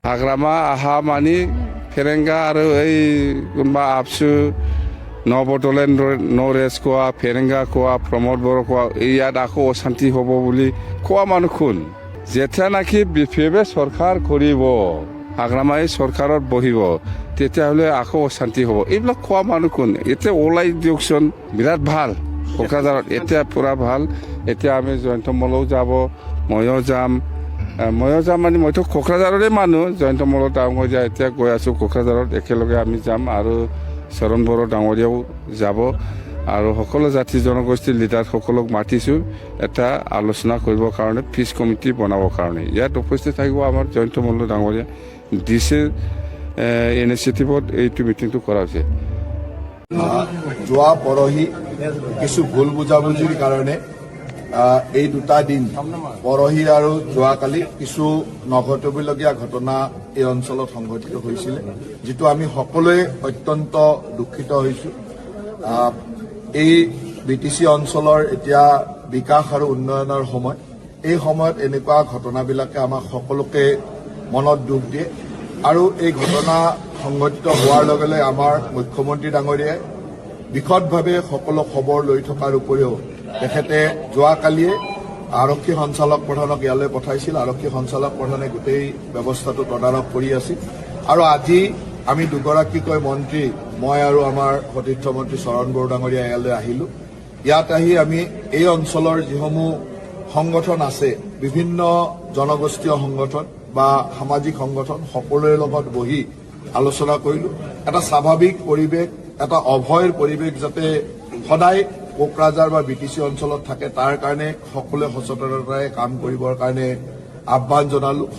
हाग्रामा आहा मानि फेरेंगा आरो ओइ कोनबा आबसु नवबडलेण्ड नरेश कोआ फेरेंगा कोआ प्रमोद बर' कोआ ইয়াত আকৌ অশান্তি হ'ব বুলি কোৱা মানুহ কোন যেতিয়া নাকি বিপিএফে চৰকাৰ কৰিব হাগ্ৰামাই চৰকাৰত বহিব তেতিয়াহ'লে আকৌ অশান্তি হ'ব এইবিলাক কোৱা মানুহ কোন এতিয়া ওলাই দিয়কচোন বিৰাট ভাল কোকৰাঝাৰত এতিয়া পুৰা ভাল এতিয়া আমি জয়ন্ত মলও যাব ময়ো যাম মানে মইতো কোকৰাঝাৰৰে মানুহ জয়ন্ত মল ডাঙৰীয়া এতিয়া গৈ আছোঁ কোকৰাঝাৰত একেলগে আমি যাম আৰু চৰণ বড়ো ডাঙৰীয়াও যাব আৰু সকলো জাতি জনগোষ্ঠীৰ লিডাৰসকলক মাতিছোঁ এটা আলোচনা কৰিবৰ কাৰণে পিচ কমিটি বনাবৰ কাৰণে ইয়াত উপস্থিত থাকিব আমাৰ জয়ন্ত মল্ল ডাঙৰীয়া ডিচি ইনিচিয়েটিভত এইটো মিটিংটো কৰা হৈছে যোৱা পৰহি কিছু ভুল বুজাবুজিৰ কাৰণে এই দুটা দিন পৰহি আৰু যোৱাকালি কিছু নঘটিবলগীয়া ঘটনা এই অঞ্চলত সংঘটিত হৈছিল যিটো আমি সকলোৱে অত্যন্ত দুঃখিত হৈছোঁ এই বিটিচি অঞ্চলৰ এতিয়া বিকাশ আৰু উন্নয়নৰ সময় এই সময়ত এনেকুৱা ঘটনাবিলাকে আমাক সকলোকে মনত দুখ দিয়ে আৰু এই ঘটনা সংঘটিত হোৱাৰ লগে লগে আমাৰ মুখ্যমন্ত্ৰী ডাঙৰীয়াই বিশদভাৱে সকলো খবৰ লৈ থকাৰ উপৰিও তেখেতে যোৱাকালিয়ে আৰক্ষী সঞ্চালক প্ৰধানক ইয়ালৈ পঠাইছিল আৰক্ষী সঞ্চালক প্ৰধানে গোটেই ব্যৱস্থাটো তদাৰক কৰি আছিল আৰু আজি আমি দুগৰাকীকৈ মন্ত্ৰী মই আৰু আমাৰ সতীৰ্থ মন্ত্ৰী চৰণ বড়ো ডাঙৰীয়া ইয়ালৈ আহিলোঁ ইয়াত আহি আমি এই অঞ্চলৰ যিসমূহ সংগঠন আছে বিভিন্ন জনগোষ্ঠীয় সংগঠন বা সামাজিক সংগঠন সকলোৰে লগত বহি আলোচনা কৰিলোঁ এটা স্বাভাৱিক পৰিৱেশ এটা অভয়ৰ পৰিৱেশ যাতে সদায় কোকৰাঝাৰ বা বিটিচি অঞ্চলত থাকে তাৰ কাৰণে সকলোৱে সচেতনতাৰে কাম কৰিবৰ কাৰণে আহ্বান জনালোঁ